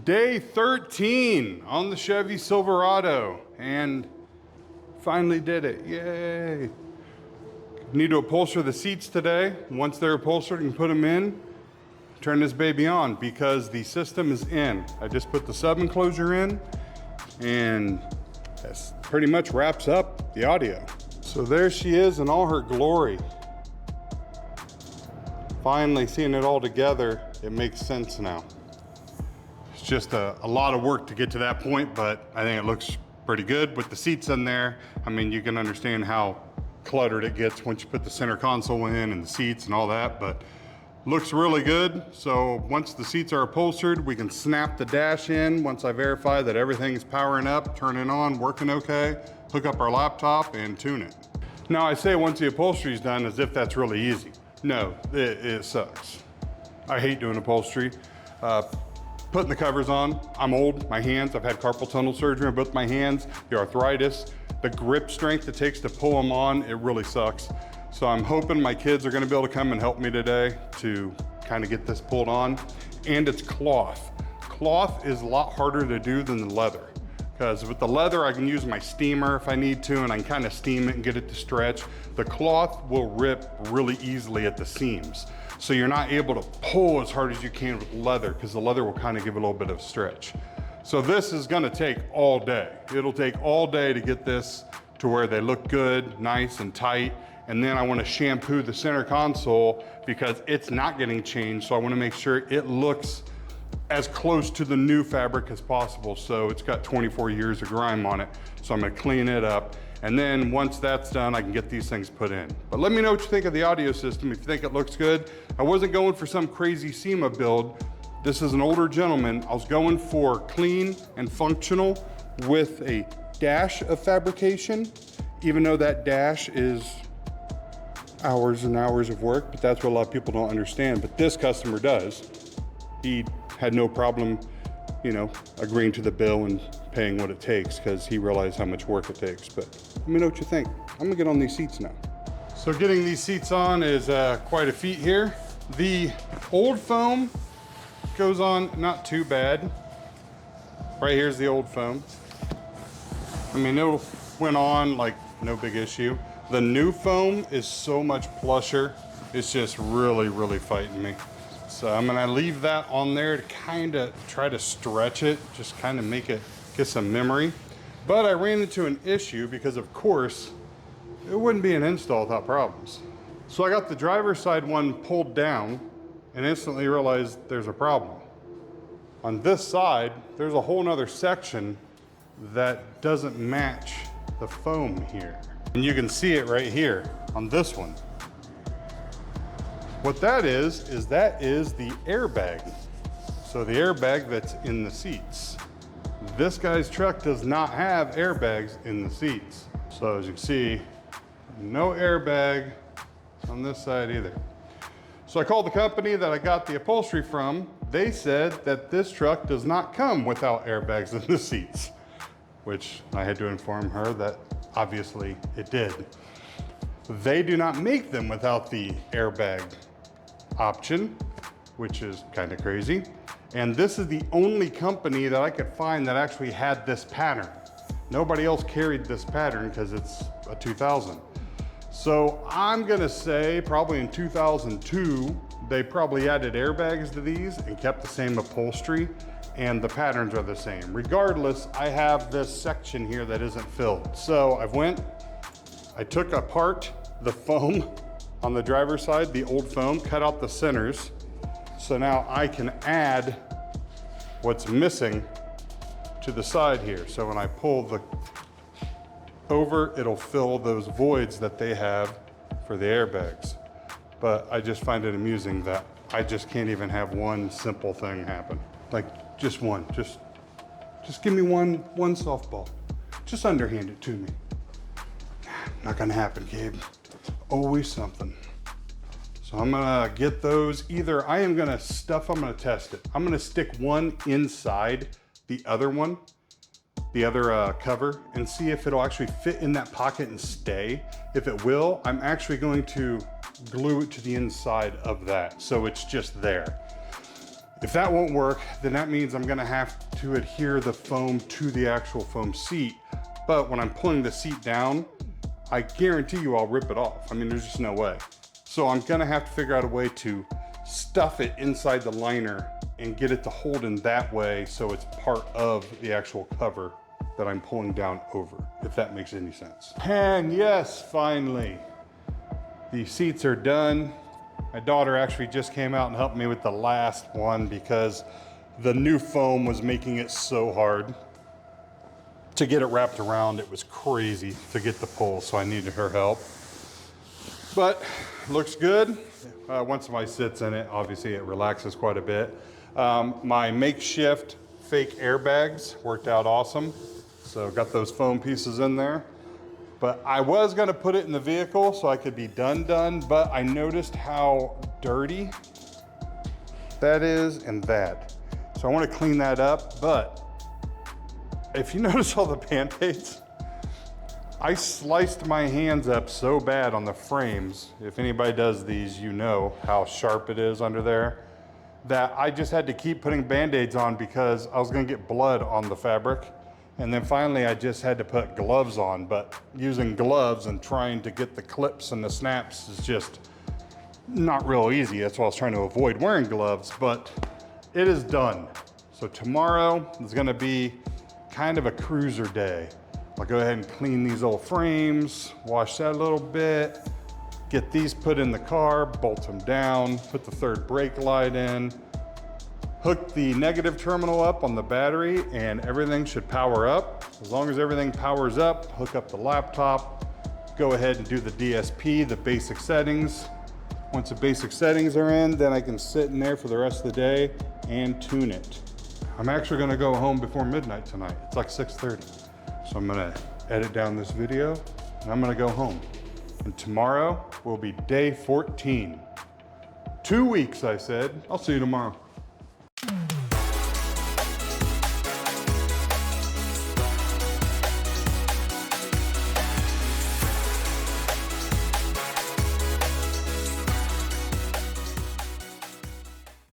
Day 13 on the Chevy Silverado, and finally did it. Yay. Need to upholster the seats today. Once they're upholstered, you can put them in, turn this baby on because the system is in. I just put the sub enclosure in, and that pretty much wraps up the audio. So there she is in all her glory. Finally seeing it all together, it makes sense now. It's just a lot of work to get to that point, but I think it looks pretty good with the seats in there. I mean, you can understand how cluttered it gets once you put the center console in and the seats and all that, but looks really good. So once the seats are upholstered, we can snap the dash in. Once I verify that everything is powering up, turning on, working okay, hook up our laptop and tune it. Now I say once the upholstery is done as if that's really easy. No, it sucks. I hate doing upholstery. Putting the covers on, I'm old, my hands, I've had carpal tunnel surgery on both my hands, the arthritis, the grip strength it takes to pull them on, it really sucks. So I'm hoping my kids are gonna be able to come and help me today to kind of get this pulled on. And it's cloth. Cloth is a lot harder to do than the leather, because with the leather I can use my steamer if I need to, and I can kind of steam it and get it to stretch. The cloth will rip really easily at the seams. So you're not able to pull as hard as you can with leather, because the leather will kind of give a little bit of stretch. So this is gonna take all day. It'll take all day to get this to where they look good, nice and tight. And then I wanna shampoo the center console because it's not getting changed. So I wanna make sure it looks as close to the new fabric as possible. So it's got 24 years of grime on it. So I'm gonna clean it up. And then once that's done, I can get these things put in. But let me know what you think of the audio system, if you think it looks good. I wasn't going for some crazy SEMA build. This is an older gentleman. I was going for clean and functional with a dash of fabrication, even though that dash is hours and hours of work, but that's what a lot of people don't understand. But this customer does. He had no problem, agreeing to the bill and paying what it takes because he realized how much work it takes. But let me know what you think. I'm gonna get on these seats now. So getting these seats on is quite a feat here. The old foam goes on not too bad. Right here's the old foam. I mean, it went on like no big issue. The new foam is so much plusher. It's just really, really fighting me. So I'm gonna leave that on there to kind of try to stretch it, just kind of make it get some memory. But I ran into an issue because of course, it wouldn't be an install without problems. So I got the driver's side one pulled down and instantly realized there's a problem. On this side, there's a whole nother section that doesn't match the foam here. And you can see it right here on this one. What that is the airbag. So the airbag that's in the seats. This guy's truck does not have airbags in the seats. So as you can see, no airbag on this side either. So I called the company that I got the upholstery from. They said that this truck does not come without airbags in the seats, which I had to inform her that obviously it did. They do not make them without the airbag option, which is kind of crazy. And this is the only company that I could find that actually had this pattern. Nobody else carried this pattern because it's a 2000. So I'm gonna say probably in 2002, they probably added airbags to these and kept the same upholstery, and the patterns are the same. Regardless, I have this section here that isn't filled. So I took apart the foam on the driver's side, the old foam, cut out the centers. So now I can add what's missing to the side here. So when I pull the over, it'll fill those voids that they have for the airbags. But I just find it amusing that I just can't even have one simple thing happen. Like just one, just give me one softball. Just underhand it to me. Not gonna happen, Gabe. Always something. So I'm gonna get those either, I'm gonna test it. I'm gonna stick one inside the other one, the other cover, and see if it'll actually fit in that pocket and stay. If it will, I'm actually going to glue it to the inside of that so it's just there. If that won't work, then that means I'm gonna have to adhere the foam to the actual foam seat. But when I'm pulling the seat down, I guarantee you I'll rip it off. I mean, there's just no way. So I'm gonna have to figure out a way to stuff it inside the liner and get it to hold in that way so it's part of the actual cover that I'm pulling down over, if that makes any sense. And yes, finally, the seats are done. My daughter actually just came out and helped me with the last one because the new foam was making it so hard to get it wrapped around. It was crazy to get the pull, so I needed her help. But looks good. Once somebody sits in it, obviously it relaxes quite a bit. My makeshift fake airbags worked out awesome. So got those foam pieces in there. But I was gonna put it in the vehicle so I could be done, but I noticed how dirty that is and that. So I wanna clean that up, but if you notice all the Band-Aids, I sliced my hands up so bad on the frames. If anybody does these, you know how sharp it is under there, that I just had to keep putting Band-Aids on because I was gonna get blood on the fabric. And then finally I just had to put gloves on, but using gloves and trying to get the clips and the snaps is just not real easy. That's why I was trying to avoid wearing gloves, but it is done. So tomorrow is gonna be kind of a cruiser day. I'll go ahead and clean these old frames, wash that a little bit, get these put in the car, bolt them down, put the third brake light in, hook the negative terminal up on the battery, and everything should power up. As long as everything powers up, hook up the laptop, go ahead and do the DSP, the basic settings. Once the basic settings are in, then I can sit in there for the rest of the day and tune it. I'm actually gonna go home before midnight tonight. It's like 6:30. So I'm gonna edit down this video and I'm gonna go home. And tomorrow will be day 14. 2 weeks, I said. I'll see you tomorrow.